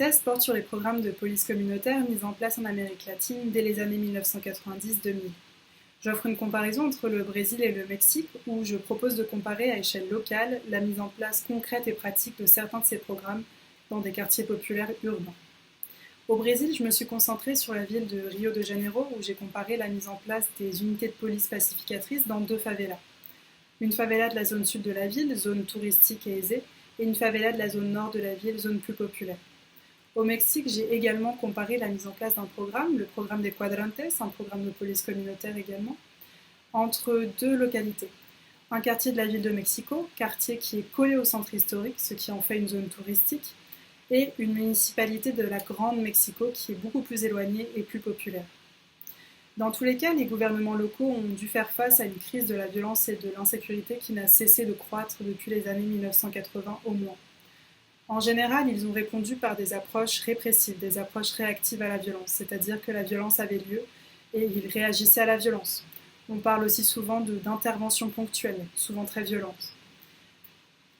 thèse porte sur les programmes de police communautaire mis en place en Amérique latine dès les années 1990-2000. J'offre une comparaison entre le Brésil et le Mexique où je propose de comparer à échelle locale la mise en place concrète et pratique de certains de ces programmes dans des quartiers populaires urbains. Au Brésil, je me suis concentrée sur la ville de Rio de Janeiro où j'ai comparé la mise en place des unités de police pacificatrices dans 2 favelas. Une favela de la zone sud de la ville, zone touristique et aisée, et une favela de la zone nord de la ville, zone plus populaire. Au Mexique, j'ai également comparé la mise en place d'un programme, le programme des Cuadrantes, un programme de police communautaire également, entre 2 localités. Un quartier de la ville de Mexico, quartier qui est collé au centre historique, ce qui en fait une zone touristique, et une municipalité de la Grande Mexico qui est beaucoup plus éloignée et plus populaire. Dans tous les cas, les gouvernements locaux ont dû faire face à une crise de la violence et de l'insécurité qui n'a cessé de croître depuis les années 1980 au moins. En général, ils ont répondu par des approches répressives, des approches réactives à la violence, c'est-à-dire que la violence avait lieu et ils réagissaient à la violence. On parle aussi souvent d'interventions ponctuelles, souvent très violentes.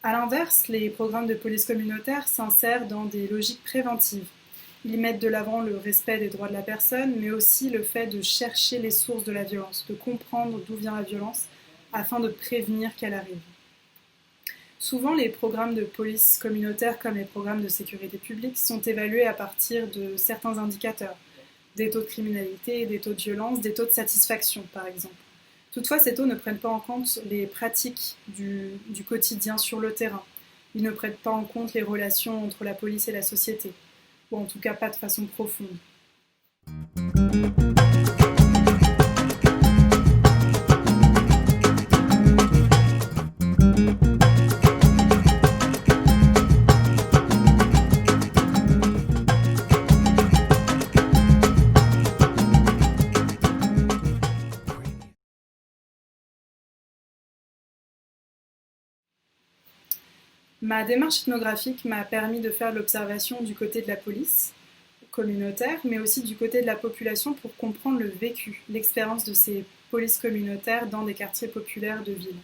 A l'inverse, les programmes de police communautaire s'insèrent dans des logiques préventives. Ils mettent de l'avant le respect des droits de la personne, mais aussi le fait de chercher les sources de la violence, de comprendre d'où vient la violence, afin de prévenir qu'elle arrive. Souvent, les programmes de police communautaire comme les programmes de sécurité publique sont évalués à partir de certains indicateurs, des taux de criminalité, des taux de violence, des taux de satisfaction par exemple. Toutefois, ces taux ne prennent pas en compte les pratiques du quotidien sur le terrain. Ils ne prennent pas en compte les relations entre la police et la société, ou en tout cas pas de façon profonde. Ma démarche ethnographique m'a permis de faire l'observation du côté de la police communautaire, mais aussi du côté de la population pour comprendre le vécu, l'expérience de ces polices communautaires dans des quartiers populaires de ville.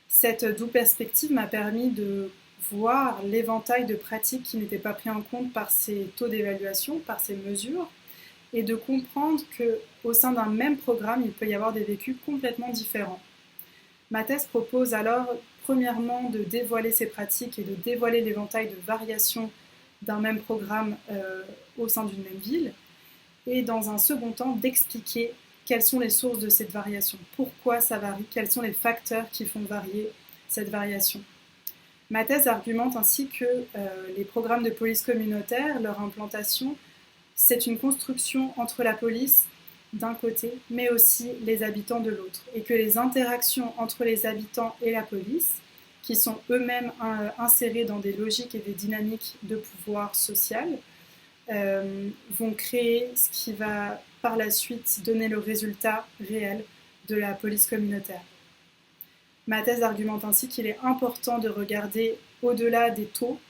Cette double perspective m'a permis de voir l'éventail de pratiques qui n'étaient pas pris en compte par ces taux d'évaluation, par ces mesures, et de comprendre qu'au sein d'un même programme, il peut y avoir des vécus complètement différents. Ma thèse propose alors, premièrement, de dévoiler ces pratiques et de dévoiler l'éventail de variations d'un même programme au sein d'une même ville, et dans un second temps, d'expliquer quelles sont les sources de cette variation, pourquoi ça varie, quels sont les facteurs qui font varier cette variation. Ma thèse argumente ainsi que les programmes de police communautaire, leur implantation, c'est une construction entre la police d'un côté, mais aussi les habitants de l'autre, et que les interactions entre les habitants et la police, qui sont eux-mêmes insérés dans des logiques et des dynamiques de pouvoir social, vont créer ce qui va par la suite donner le résultat réel de la police communautaire. Ma thèse argumente ainsi qu'il est important de regarder au-delà des taux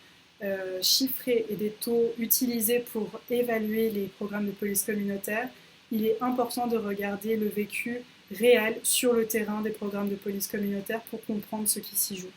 chiffrés et des taux utilisés pour évaluer les programmes de police communautaire. Il est important de regarder le vécu réel sur le terrain des programmes de police communautaire pour comprendre ce qui s'y joue.